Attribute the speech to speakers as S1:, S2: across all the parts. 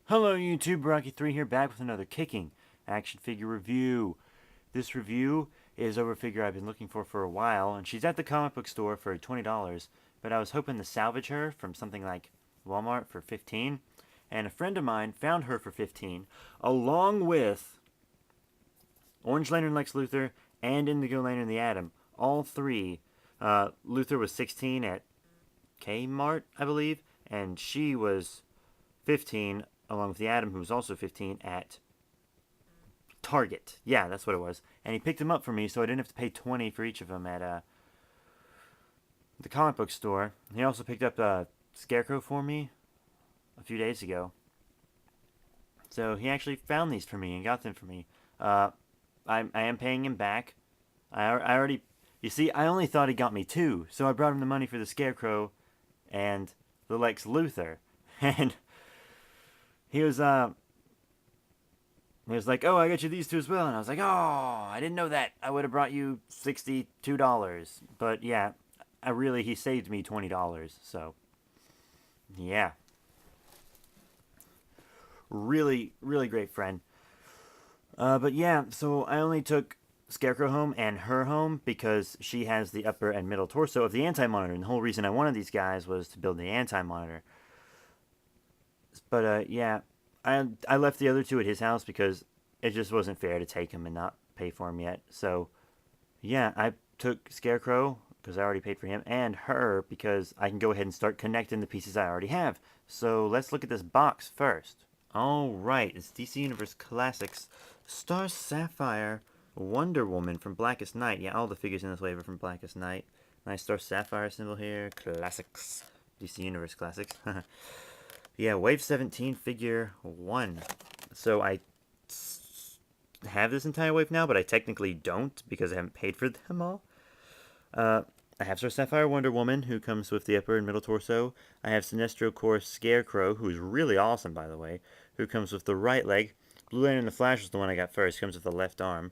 S1: Hello YouTube, Rocky3 here, back with another kicking action figure review. This review is over a figure I've been looking for a while, and she's at the comic book store for $20, but I was hoping to salvage her from something like Walmart for $15, and a friend of mine found her for $15, along with Orange Lantern Lex Luthor and Indigo Lantern the Atom. All three. Luthor was $16 at Kmart, I believe, and she was $15 along with the Atom, who was also $15 at Target. Yeah, that's what it was. And he picked them up for me, so I didn't have to pay $20 for each of them at the comic book store. He also picked up a Scarecrow for me a few days ago. So he actually found these for me and got them for me. I am paying him back. I already... You see, I only thought he got me two, so I brought him the money for the Scarecrow and the Lex Luthor. And he was like, oh, I got you these two as well. And I was like, oh, I didn't know that. I would have brought you $62. But yeah, he saved me $20. So, yeah. Really, really great friend. But yeah, so I only took Scarecrow home and her home because she has the upper and middle torso of the Anti-Monitor. And the whole reason I wanted these guys was to build the Anti-Monitor. But yeah, I left the other two at his house because it just wasn't fair to take them and not pay for them yet. So yeah, I took Scarecrow because I already paid for him, and her because I can go ahead and start connecting the pieces I already have. So let's look at this box first. Alright, it's DC Universe Classics Star Sapphire Wonder Woman from Blackest Night. Yeah, all the figures in this wave are from Blackest Night. Nice Star Sapphire symbol here. Classics. DC Universe Classics. Yeah, Wave 17, Figure 1. So I have this entire wave now, but I technically don't because I haven't paid for them all. I have Star Sapphire Wonder Woman, who comes with the upper and middle torso. I have Sinestro Corps Scarecrow, who's really awesome, by the way, who comes with the right leg. Blue Lantern the Flash was the one I got first, comes with the left arm.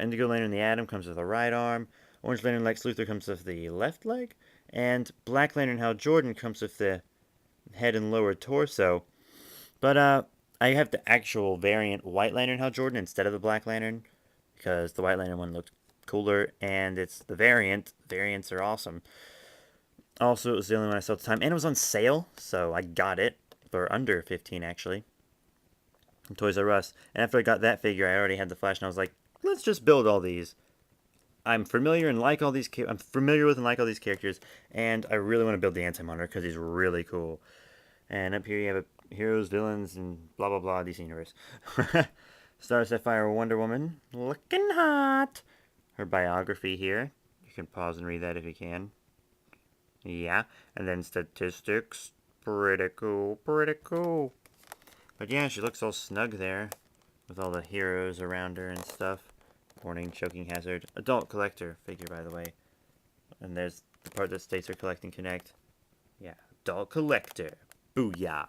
S1: Indigo Lantern the Atom comes with the right arm. Orange Lantern Lex Luthor comes with the left leg. And Black Lantern Hal Jordan comes with the head and lower torso. But I have the actual variant White Lantern Hal Jordan instead of the Black Lantern because the White Lantern one looked cooler, and it's the variant. Variants are awesome. Also, it was the only one I saw at the time, and it was on sale, so I got it for under $15 actually from Toys R Us. And after I got that figure, I already had the Flash, and I was like, let's just build all these. I'm familiar and like all these. I'm familiar with and like all these characters, and I really want to build the Anti-Monitor because he's really cool. And up here you have heroes, villains, and blah blah blah. DC Universe. Star Sapphire Wonder Woman, looking hot. Her biography here. You can pause and read that if you can. Yeah, and then statistics. Pretty cool, pretty cool. But yeah, she looks all snug there with all the heroes around her and stuff. Warning, choking hazard. Adult collector figure, by the way. And there's the part that states her collecting connect. Yeah, adult collector. Booyah.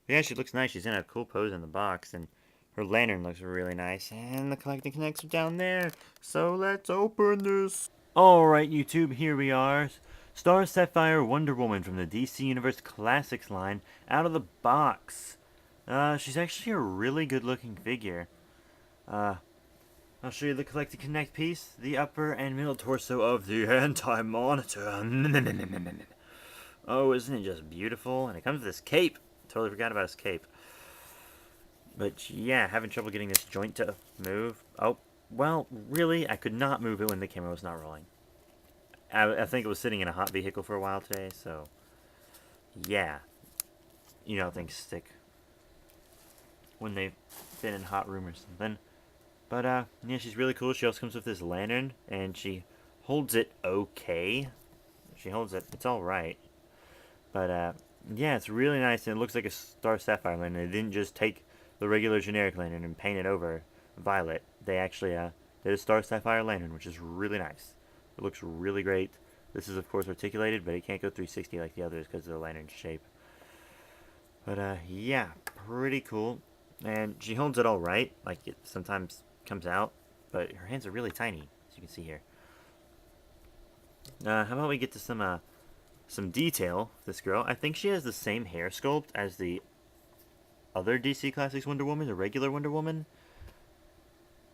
S1: But yeah, she looks nice. She's in a cool pose in the box, and her lantern looks really nice. And the collecting connects are down there. So let's open this. Alright, YouTube, here we are. Star Sapphire Wonder Woman from the DC Universe Classics line out of the box. She's actually a really good looking figure. I'll show you the collecting connect piece, the upper and middle torso of the Anti-Monitor. Oh, isn't it just beautiful? And it comes with this cape. Totally forgot about his cape. But yeah, having trouble getting this joint to move. Oh, well, really, I could not move it when the camera was not rolling. I think it was sitting in a hot vehicle for a while today, so yeah. You know how things stick when they've been in a hot room or something. But yeah, she's really cool. She also comes with this lantern, and she holds it okay. She holds it, it's alright. But yeah, it's really nice, and it looks like a Star Sapphire lantern. They didn't just take the regular generic lantern and paint it over violet. They actually did a Star Sapphire lantern, which is really nice. It looks really great. This is, of course, articulated, but it can't go 360 like the others because of the lantern shape. But yeah, pretty cool. And she holds it all right. Like, it sometimes comes out, but her hands are really tiny, as you can see here. How about we get to some detail. This girl, I think she has the same hair sculpt as the other DC Classics Wonder Woman, the regular Wonder Woman.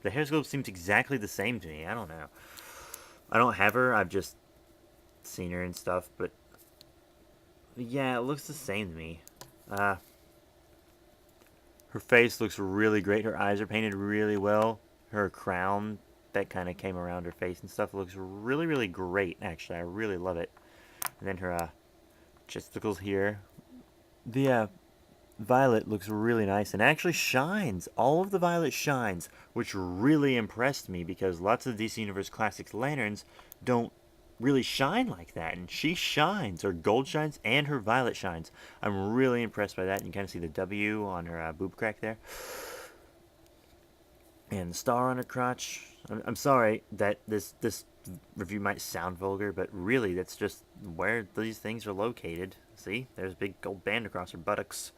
S1: The hair sculpt seems exactly the same to me. I don't know. I don't have her. I've just seen her and stuff, but yeah, it looks the same to me. Her face looks really great. Her eyes are painted really well. Her crown that kind of came around her face and stuff looks really, really great, actually. I really love it. And then her testicles here. The violet looks really nice and actually shines. All of the violet shines, which really impressed me because lots of DC Universe Classics lanterns don't really shine like that, and she shines. Her gold shines and her violet shines. I'm really impressed by that. You can kind of see the W on her boob crack there, and the star on her crotch. I'm sorry that this review might sound vulgar, but really that's just where these things are located. See, there's a big gold band across her buttocks.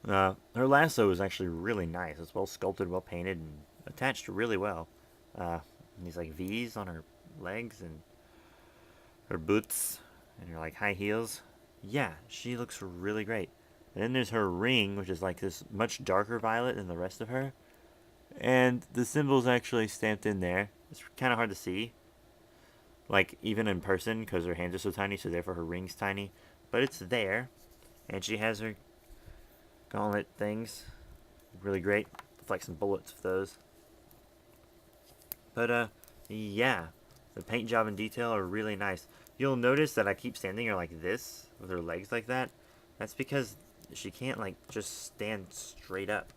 S1: Her lasso is actually really nice. It's well sculpted, well painted, and attached really well. These like V's on her legs and her boots and her like high heels. Yeah, she looks really great. And then there's her ring, which is like this much darker violet than the rest of her. And the symbol's actually stamped in there. It's kind of hard to see, like even in person, because her hands are so tiny, so therefore her ring's tiny. But it's there, and she has her gauntlet things. Really great. Like some bullets of those. But yeah, the paint job and detail are really nice. You'll notice that I keep standing her like this with her legs like that. That's because she can't like just stand straight up.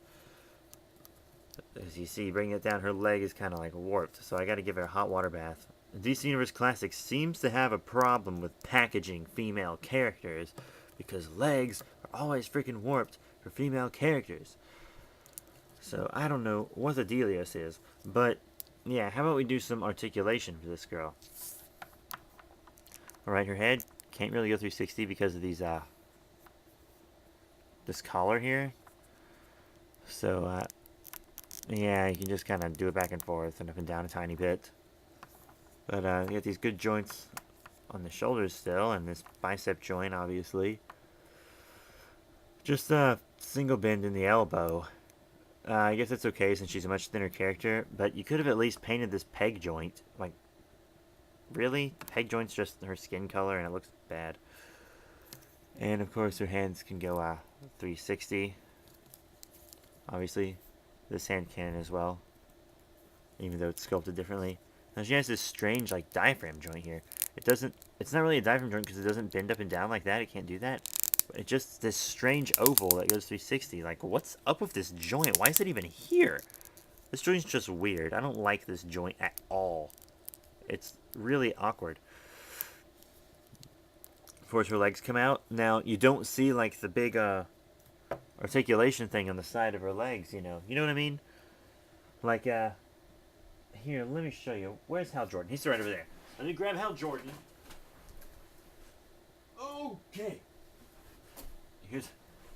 S1: As you see, bringing it down, her leg is kind of like warped, so I got to give her a hot water bath. DC Universe Classics seems to have a problem with packaging female characters because legs are always freaking warped for female characters. So I don't know what the dealios is, but yeah, how about we do some articulation for this girl? Alright, her head can't really go 360 because of these this collar here. So yeah, you can just kind of do it back and forth and up and down a tiny bit. But you got these good joints on the shoulders still, and this bicep joint, obviously. Just a single bend in the elbow. I guess that's okay since she's a much thinner character, but you could have at least painted this peg joint. Like, really? The peg joint's just her skin color, and it looks bad. And of course, her hands can go 360. Obviously, this hand can as well, even though it's sculpted differently. Now she has this strange like diaphragm joint here. It's not really a diaphragm joint because it doesn't bend up and down like that. It can't do that. But it's just this strange oval that goes 360. Like, what's up with this joint? Why is it even here? This joint's just weird. I don't like this joint at all. It's really awkward. Of course, her legs come out. Now, you don't see like the big articulation thing on the side of her legs, you know. You know what I mean? Like, here, let me show you. Where's Hal Jordan? He's right over there. Let me grab Hal Jordan. Okay.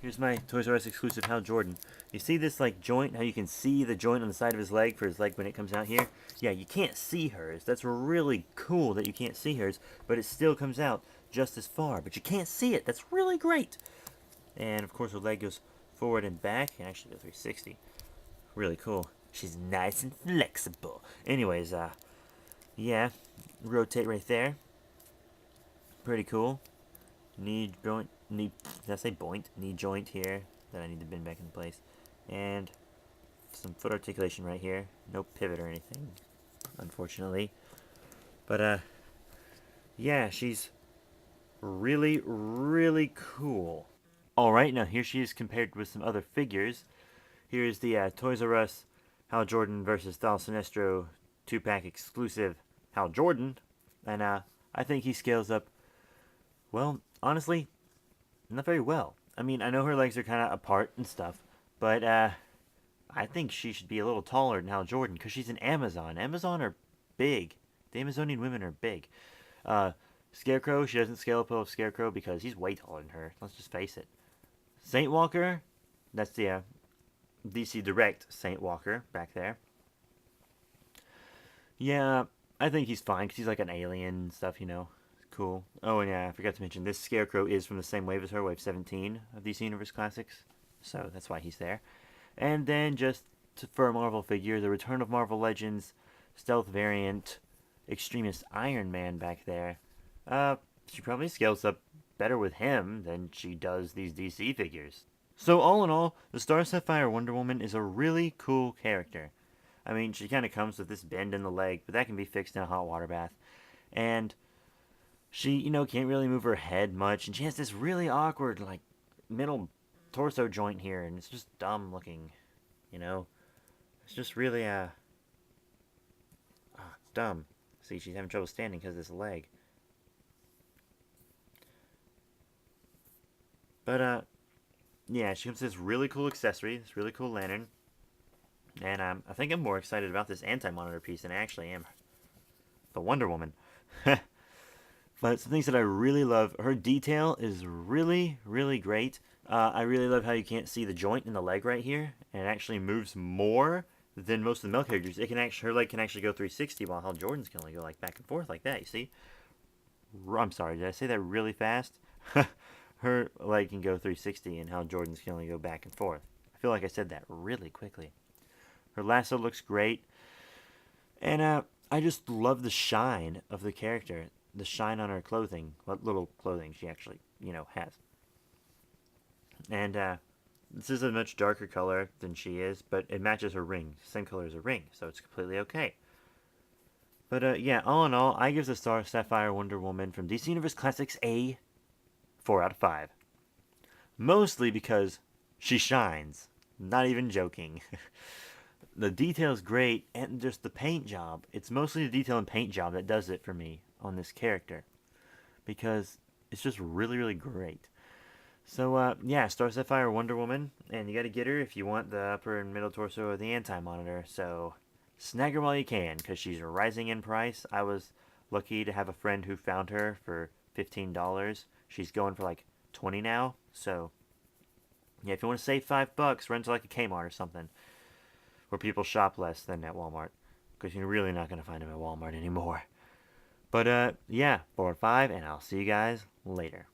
S1: Here's my Toys R Us exclusive Hal Jordan. You see this, like, joint? How you can see the joint on the side of his leg for his leg when it comes out here? Yeah, you can't see hers. That's really cool that you can't see hers, but it still comes out just as far. But you can't see it. That's really great. And, of course, her leg goes forward and back. And actually, go 360. Really cool. She's nice and flexible. Anyways, yeah, rotate right there. Pretty cool. Knee joint, did I say joint? Knee joint here that I need to bend back into place. And some foot articulation right here. No pivot or anything, unfortunately. But, yeah, she's really, really cool. Alright, now here she is compared with some other figures. Here's the Toys R Us Hal Jordan versus Thal Sinestro 2-pack exclusive Hal Jordan. And I think he scales up, well, honestly, not very well. I mean, I know her legs are kind of apart and stuff, but I think she should be a little taller than Hal Jordan because she's an Amazon. Amazon are big. The Amazonian women are big. Scarecrow, she doesn't scale up with Scarecrow because he's way taller than her. Let's just face it. Saint Walker, that's the DC Direct Saint Walker back there. Yeah, I think he's fine because he's like an alien and stuff, you know. Cool. Oh, and yeah, I forgot to mention, this Scarecrow is from the same wave as her, wave 17 of DC Universe Classics. so that's why he's there. And then just for a Marvel figure, the Return of Marvel Legends Stealth Variant Extremist Iron Man back there. She probably scales up better with him than she does these DC figures. So all in all, the Star Sapphire Wonder Woman is a really cool character. I mean, she kind of comes with this bend in the leg, but that can be fixed in a hot water bath. And she, can't really move her head much, and she has this really awkward, like, middle torso joint here, and it's just dumb looking, you know? It's just really, it's dumb. See, she's having trouble standing because of this leg. But, yeah, she comes with this really cool accessory, this really cool lantern. And I think I'm more excited about this anti-monitor piece than I actually am the Wonder Woman. But some things that I really love, her detail is really, really great. I really love how you can't see the joint in the leg right here, and it actually moves more than most of the male characters. Her leg can actually go 360, while Hal Jordan's can only go like back and forth like that. You see? I'm sorry, did I say that really fast? Her leg can go 360, and Hal Jordan's can only go back and forth. I feel like I said that really quickly. Her lasso looks great, and I just love the shine of the character. The shine on her clothing, what little clothing she actually, has. And this is a much darker color than she is, but it matches her ring. Same color as her ring, so it's completely okay. But yeah, all in all, I give the Star Sapphire Wonder Woman from DC Universe Classics a 4 out of 5. Mostly because she shines. Not even joking. The detail's great, and just the paint job. It's mostly the detail and paint job that does it for me on this character, because it's just really, really great. So, yeah, Star Sapphire Wonder Woman, and you gotta get her if you want the upper and middle torso of the anti-monitor, so snag her while you can, because she's rising in price. I was lucky to have a friend who found her for $15. She's going for like 20 now, so yeah, if you want to save $5, run to like a Kmart or something, where people shop less than at Walmart, because you're really not going to find them at Walmart anymore. But yeah, 4 or 5, and I'll see you guys later.